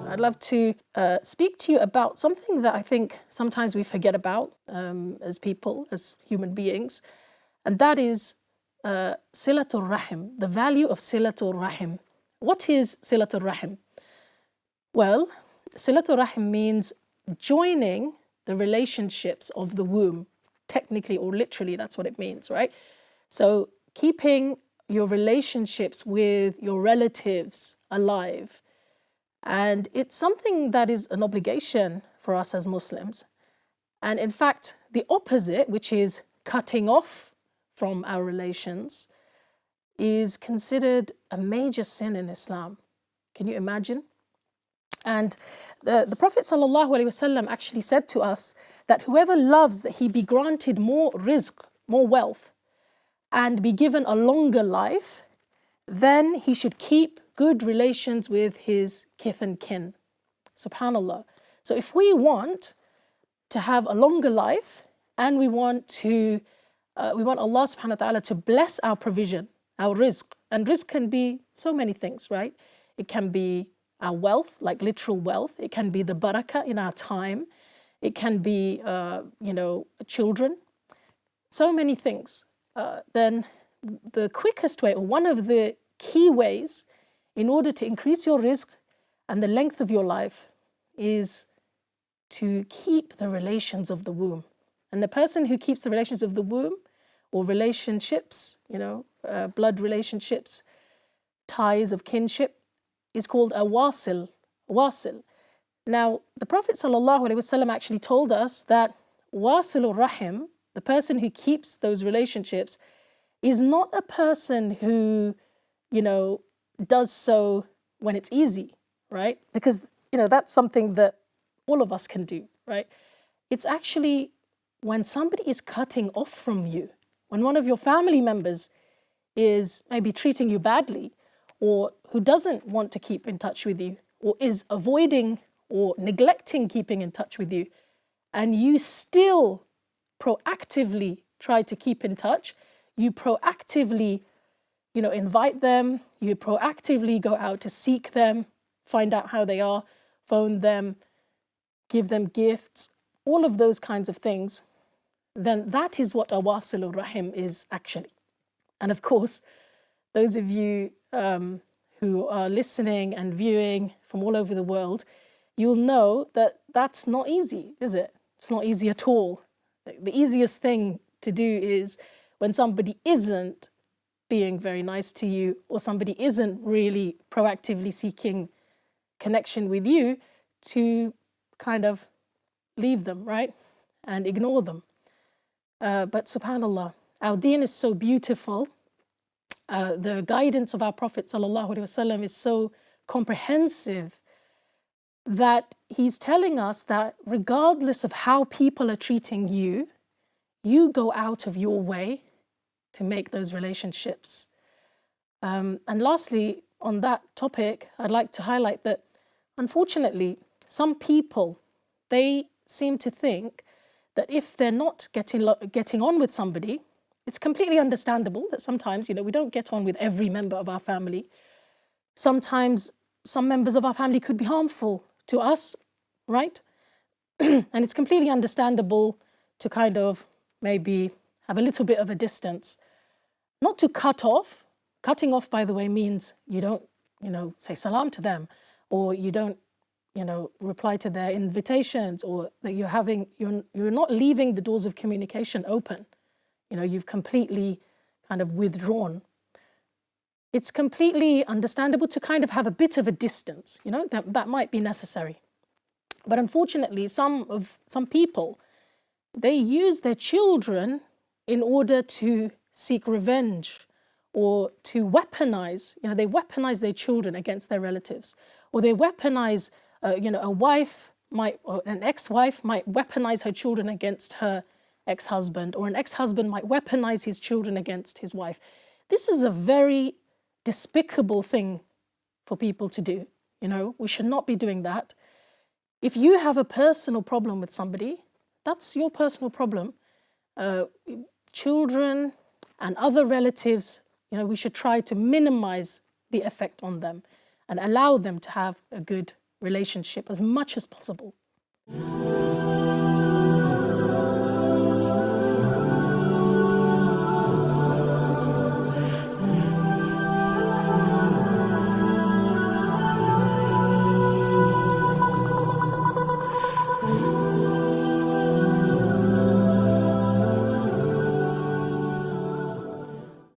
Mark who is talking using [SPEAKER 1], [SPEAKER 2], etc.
[SPEAKER 1] I'd love to speak to you about something that I think sometimes we forget about as people, as human beings, and that is Silatul Rahim, the value of Silatul Rahim. What is Silatul Rahim? Well, Silatul Rahim means joining the relationships of the womb. Technically or literally, that's what it means, right? So keeping your relationships with your relatives alive. And it's something that is an obligation for us as Muslims. And in fact, the opposite, which is cutting off from our relations, is considered a major sin in Islam. Can you imagine? And the Prophet ﷺ actually said to us that whoever loves that he be granted more rizq, more wealth, and be given a longer life, then he should keep good relations with his kith and kin. SubhanAllah. So if we want to have a longer life and we want Allah subhanahu wa ta'ala to bless our provision, our rizq, and rizq can be so many things, right? It can be our wealth, like literal wealth. It can be the barakah in our time. It can be, children. So many things. Then the quickest way, or one of the key ways in order to increase your rizq and the length of your life is to keep the relations of the womb. And the person who keeps the relations of the womb or relationships, blood relationships, ties of kinship, is called a wasil. Now, the Prophet ﷺ actually told us that wasilur rahim, the person who keeps those relationships, is not a person who, does so when it's easy, right? Because, that's something that all of us can do, right? It's actually when somebody is cutting off from you, when one of your family members is maybe treating you badly, or who doesn't want to keep in touch with you, or is avoiding or neglecting keeping in touch with you, and you still proactively try to keep in touch, you proactively, invite them, you proactively go out to seek them, find out how they are, phone them, give them gifts, all of those kinds of things, then that is what awasilur rahim is actually. And of course, those of you who are listening and viewing from all over the world, you'll know that that's not easy, is it? It's not easy at all. The easiest thing to do is when somebody isn't being very nice to you, or somebody isn't really proactively seeking connection with you, to kind of leave them, right? And ignore them. But subhanAllah, our deen is so beautiful. The guidance of our Prophet ﷺ is so comprehensive that he's telling us that regardless of how people are treating you, you go out of your way to make those relationships. And lastly, on that topic, I'd like to highlight that unfortunately, some people, they seem to think that if they're not getting on with somebody, it's completely understandable that sometimes, we don't get on with every member of our family. Sometimes some members of our family could be harmful to us, right? And it's completely understandable to kind of maybe have a little bit of a distance. Not to cut off. Cutting off, by the way, means you don't, say salam to them, or you don't, reply to their invitations, or that you're not leaving the doors of communication open. You've completely kind of withdrawn. It's completely understandable to kind of have a bit of a distance, that might be necessary. But unfortunately, some people, they use their children in order to seek revenge, or to weaponize, they weaponize their children against their relatives, or they weaponize, a wife or an ex-wife might weaponize her children against her ex-husband, or an ex-husband might weaponize his children against his wife. This is a very despicable thing for people to do. We should not be doing that. If you have a personal problem with somebody, that's your personal problem. Children and other relatives, we should try to minimize the effect on them and allow them to have a good relationship as much as possible.